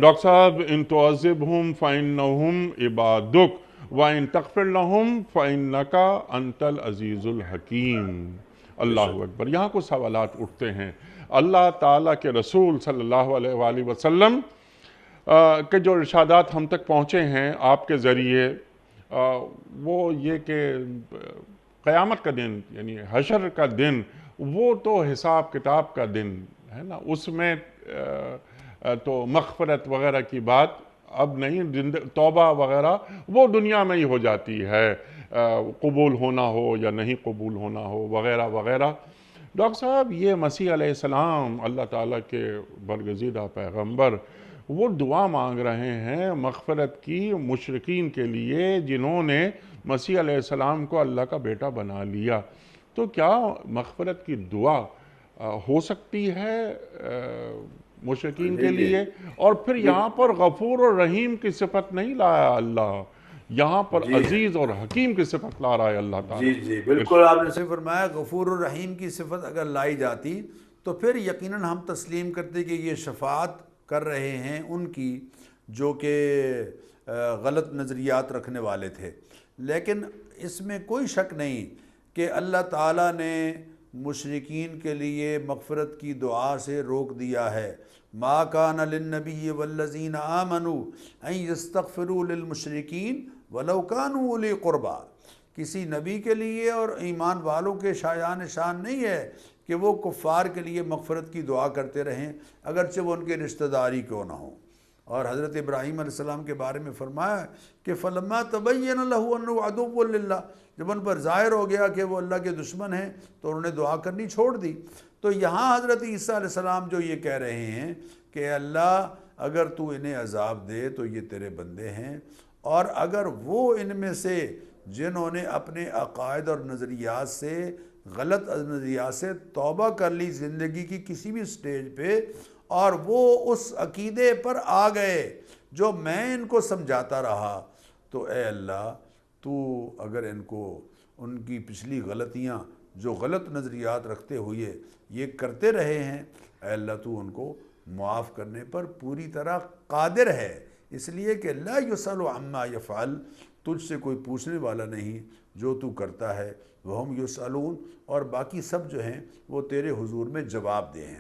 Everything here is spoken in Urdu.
ڈاکٹر صاحب ان تعذبہم فإنہم عبادک وَإِن تغفر لَهُمْ فَإِنَّكَ أَنْتَ الْعَزِيزُ الْحَكِيمُ۔ اللہ اکبر۔ یہاں کچھ سوالات اٹھتے ہیں۔ اللہ تعالیٰ کے رسول صلی اللہ علیہ وآلہ وسلم کے جو ارشادات ہم تک پہنچے ہیں آپ کے ذریعے، وہ یہ کہ قیامت کا دن یعنی حشر کا دن وہ تو حساب کتاب کا دن ہے نا، اس میں تو مغفرت وغیرہ کی بات اب نہیں، توبہ وغیرہ وہ دنیا میں ہی ہو جاتی ہے، قبول ہونا ہو یا نہیں قبول ہونا ہو وغیرہ وغیرہ۔ ڈاکٹر صاحب یہ مسیح علیہ السلام اللہ تعالیٰ کے برگزیدہ پیغمبر وہ دعا مانگ رہے ہیں مغفرت کی مشرکین کے لیے جنہوں نے مسیح علیہ السلام کو اللہ کا بیٹا بنا لیا، تو کیا مغفرت کی دعا ہو سکتی ہے مشرکین کے لیے؟ اور پھر یہاں پر غفور اور رحیم کی صفت نہیں لایا اللہ، یہاں پر عزیز اور حکیم کی صفت لا رہا ہے اللہ تعالیٰ۔ جی بالکل آپ نے فرمایا غفور اور رحیم کی صفت اگر لائی جاتی تو پھر یقیناً ہم تسلیم کرتے کہ یہ شفاعت کر رہے ہیں ان کی جو کہ غلط نظریات رکھنے والے تھے، لیکن اس میں کوئی شک نہیں کہ اللہ تعالیٰ نے مشرکین کے لیے مغفرت کی دعا سے روک دیا ہے۔ ما کان للنبی والذین آمنوا ان یستغفروا للمشرکین ولو کانوا اولی قربا۔ کسی نبی کے لیے اور ایمان والوں کے شایان شان نہیں ہے کہ وہ کفار کے لیے مغفرت کی دعا کرتے رہیں اگرچہ وہ ان کے رشتہ داری کیوں نہ ہوں۔ اور حضرت ابراہیم علیہ السلام کے بارے میں فرمایا کہ فلما تبین لہ انہ عدو للہ، جب ان پر ظاہر ہو گیا کہ وہ اللہ کے دشمن ہیں تو انہوں نے دعا کرنی چھوڑ دی۔ تو یہاں حضرت عیسیٰ علیہ السلام جو یہ کہہ رہے ہیں کہ اللہ اگر تو انہیں عذاب دے تو یہ تیرے بندے ہیں، اور اگر وہ ان میں سے جنہوں نے اپنے عقائد اور نظریات سے غلط نظریات سے توبہ کر لی زندگی کی کسی بھی سٹیج پہ، اور وہ اس عقیدے پر آ گئے جو میں ان کو سمجھاتا رہا، تو اے اللہ تو اگر ان کو ان کی پچھلی غلطیاں جو غلط نظریات رکھتے ہوئے یہ کرتے رہے ہیں، اے اللہ تو ان کو معاف کرنے پر پوری طرح قادر ہے، اس لیے کہ لا یسأل عما یفعل، تجھ سے کوئی پوچھنے والا نہیں جو تو کرتا ہے، وہم یسألون، اور باقی سب جو ہیں وہ تیرے حضور میں جواب دے ہیں۔